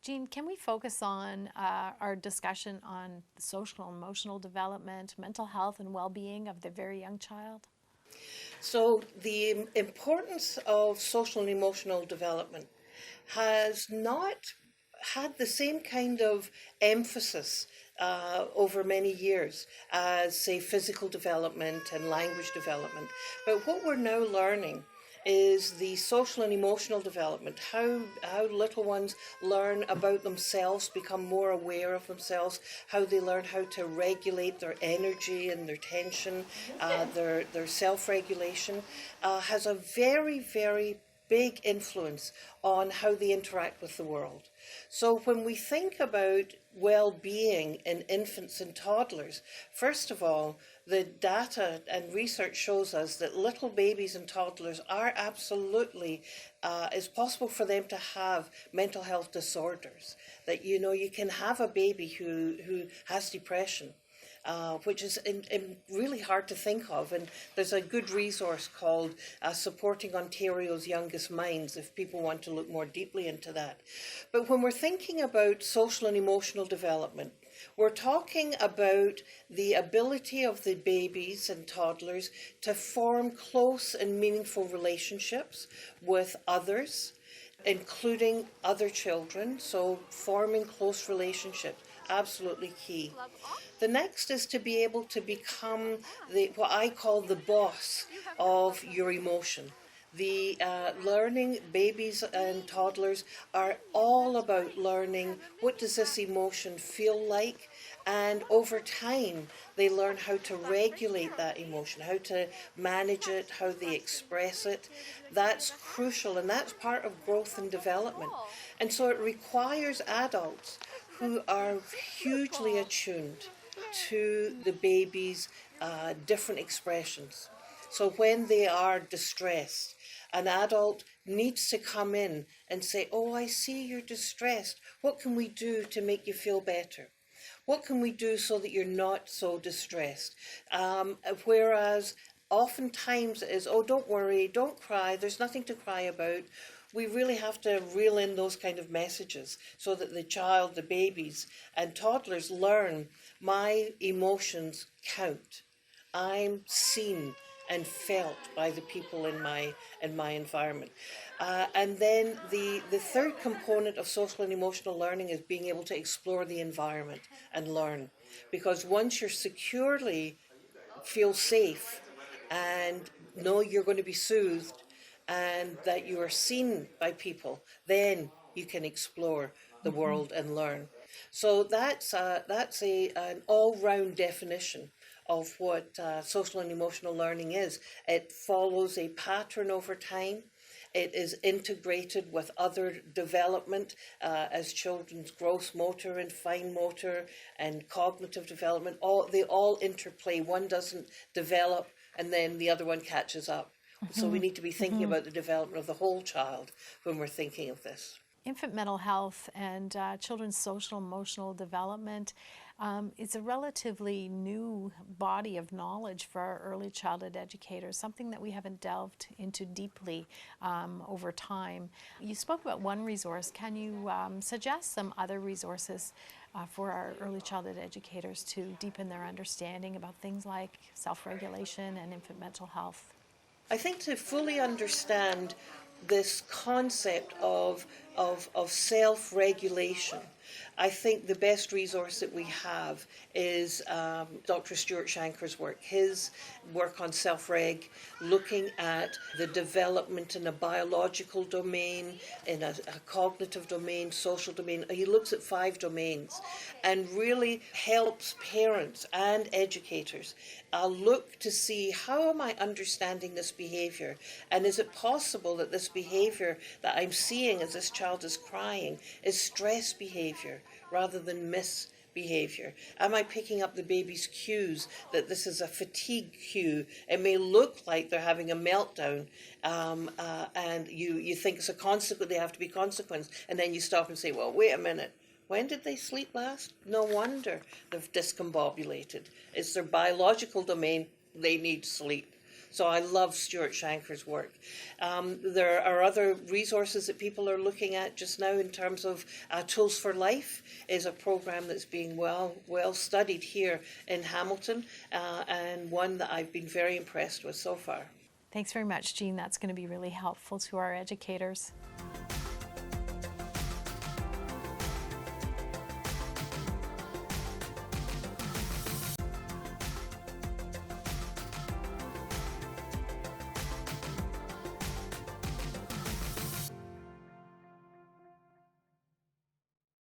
Jean, can we focus on our discussion on social and emotional development, mental health and well-being of the very young child? So the importance of social and emotional development has not had the same kind of emphasis over many years as, say, physical development and language development. But what we're now learning is the social and emotional development, how little ones learn about themselves, become more aware of themselves, how they learn how to regulate their energy and their tension, their self-regulation, has a very, very big influence on how they interact with the world. So when we think about well-being in infants and toddlers, first of all, the data and research shows us that little babies and toddlers are absolutely, it's possible for them to have mental health disorders. That, you can have a baby who has depression, which is really hard to think of. And there's a good resource called Supporting Ontario's Youngest Minds, if people want to look more deeply into that. But when we're thinking about social and emotional development, we're talking about the ability of the babies and toddlers to form close and meaningful relationships with others, including other children, so forming close relationships, absolutely key. The next is to be able to become what I call the boss of your emotion. The learning, babies and toddlers are all about learning what does this emotion feel like, and over time they learn how to regulate that emotion, how to manage it, how they express it. That's crucial, and that's part of growth and development. And so it requires adults who are hugely attuned to the baby's different expressions. So when they are distressed, an adult needs to come in and say, "Oh, I see you're distressed. What can we do to make you feel better? What can we do so that you're not so distressed?" Whereas oftentimes it is, "Oh, don't worry, don't cry, there's nothing to cry about." We really have to reel in those kind of messages so that the child, the babies and toddlers learn my emotions count. I'm seen and felt by the people in my environment. And then the third component of social and emotional learning is being able to explore the environment and learn. Because once you're securely feel safe and know you're going to be soothed and that you are seen by people, then you can explore the world and learn. So that's an all-round definition of what social and emotional learning is. It follows a pattern over time. It is integrated with other development as children's gross motor and fine motor and cognitive development. They all interplay. One doesn't develop and then the other one catches up. So we need to be thinking about the development of the whole child when we're thinking of this. Infant mental health and children's social emotional development is a relatively new body of knowledge for our early childhood educators, something that we haven't delved into deeply over time. You spoke about one resource. Can you suggest some other resources for our early childhood educators to deepen their understanding about things like self-regulation and infant mental health? I think to fully understand this concept of self-regulation, I think the best resource that we have is Dr. Stuart Shanker's work. His work on self-reg, looking at the development in a biological domain, in a cognitive domain, social domain. He looks at 5 domains and really helps parents and educators look to see, how am I understanding this behavior? And is it possible that this behavior that I'm seeing as this child is crying is stress behavior rather than misbehavior? Am I picking up the baby's cues that this is a fatigue cue? It may look like they're having a meltdown, and you think it's a consequence, they have to be consequence, and then you stop and say, well, wait a minute. When did they sleep last? No wonder they've discombobulated. It's their biological domain. They need sleep. So I love Stuart Shanker's work. There are other resources that people are looking at just now in terms of Tools for Life is a program that's being well studied here in Hamilton, and one that I've been very impressed with so far. Thanks very much, Jean. That's going to be really helpful to our educators.